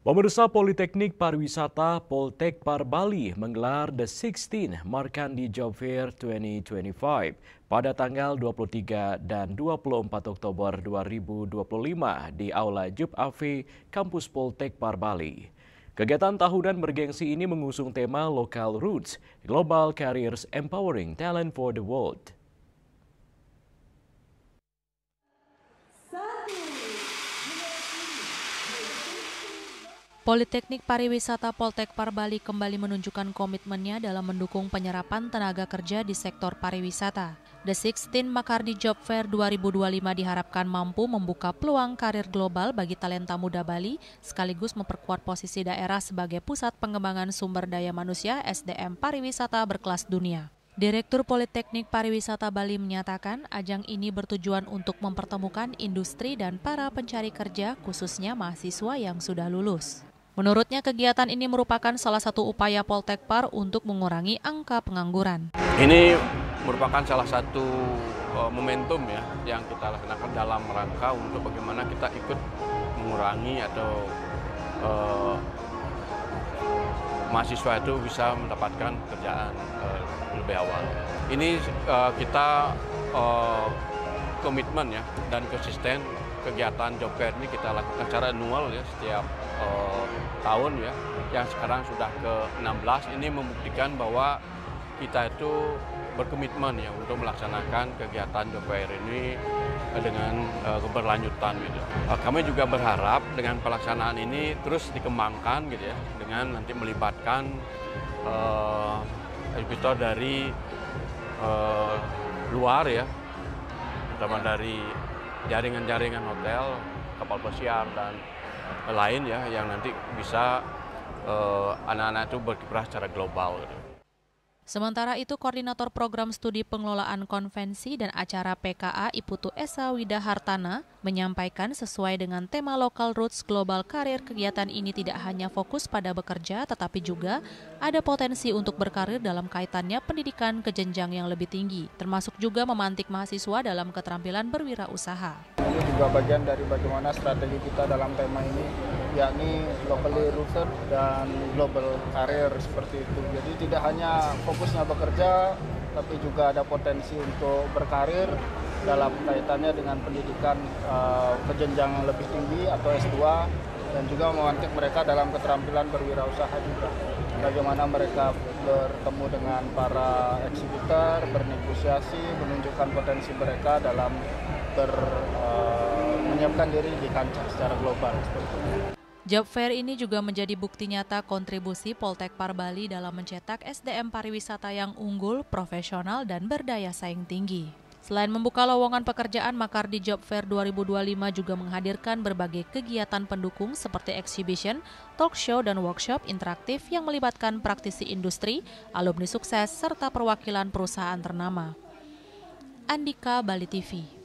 Pemirsa, Politeknik Pariwisata Poltekpar Bali menggelar The 16 Markandi Job Fair 2025 pada tanggal 23 dan 24 Oktober 2025 di Aula Jub Ave Kampus Poltekpar Bali. Kegiatan tahunan bergengsi ini mengusung tema Local Roots, Global Careers Empowering Talent for the World. Politeknik Pariwisata Poltekpar Bali kembali menunjukkan komitmennya dalam mendukung penyerapan tenaga kerja di sektor pariwisata. The 16 Makardi Job Fair 2025 diharapkan mampu membuka peluang karir global bagi talenta muda Bali, sekaligus memperkuat posisi daerah sebagai pusat pengembangan sumber daya manusia SDM pariwisata berkelas dunia. Direktur Politeknik Pariwisata Bali menyatakan ajang ini bertujuan untuk mempertemukan industri dan para pencari kerja, khususnya mahasiswa yang sudah lulus. Menurutnya, kegiatan ini merupakan salah satu upaya Poltekpar untuk mengurangi angka pengangguran. Ini merupakan salah satu momentum ya yang kita laksanakan dalam rangka untuk bagaimana kita ikut mengurangi atau mahasiswa itu bisa mendapatkan pekerjaan lebih awal. Ini kita komitmen ya dan konsisten. Kegiatan job fair ini kita lakukan secara annual ya setiap tahun ya, yang sekarang sudah ke-16. Ini membuktikan bahwa kita itu berkomitmen ya untuk melaksanakan kegiatan job fair ini dengan keberlanjutan gitu. Kami juga berharap dengan pelaksanaan ini terus dikembangkan gitu ya, dengan nanti melibatkan eksekutor dari luar ya, terutama dari jaringan-jaringan hotel, kapal pesiar, dan lain ya, yang nanti bisa anak-anak itu berkiprah secara global. Sementara itu, Koordinator Program Studi Pengelolaan Konvensi dan Acara PKA Iputu Esa Widahartana menyampaikan sesuai dengan tema Local Roots Global Career, kegiatan ini tidak hanya fokus pada bekerja, tetapi juga ada potensi untuk berkarir dalam kaitannya pendidikan ke jenjang yang lebih tinggi, termasuk juga memantik mahasiswa dalam keterampilan berwirausaha. Ini juga bagian dari bagaimana strategi kita dalam tema ini, yakni locally rooted dan global career seperti itu. Jadi tidak hanya fokusnya bekerja, tapi juga ada potensi untuk berkarir dalam kaitannya dengan pendidikan ke jenjang yang lebih tinggi atau S2, dan juga memantik mereka dalam keterampilan berwirausaha juga. Bagaimana mereka bertemu dengan para eksekutor, bernegosiasi, menunjukkan potensi mereka dalam menyiapkan diri di kancah secara global. Job fair ini juga menjadi bukti nyata kontribusi Poltekpar Bali dalam mencetak SDM pariwisata yang unggul, profesional, dan berdaya saing tinggi. Selain membuka lowongan pekerjaan, Makardi Job Fair 2025 juga menghadirkan berbagai kegiatan pendukung seperti exhibition, talk show, dan workshop interaktif yang melibatkan praktisi industri, alumni sukses, serta perwakilan perusahaan ternama. Andika, Bali TV.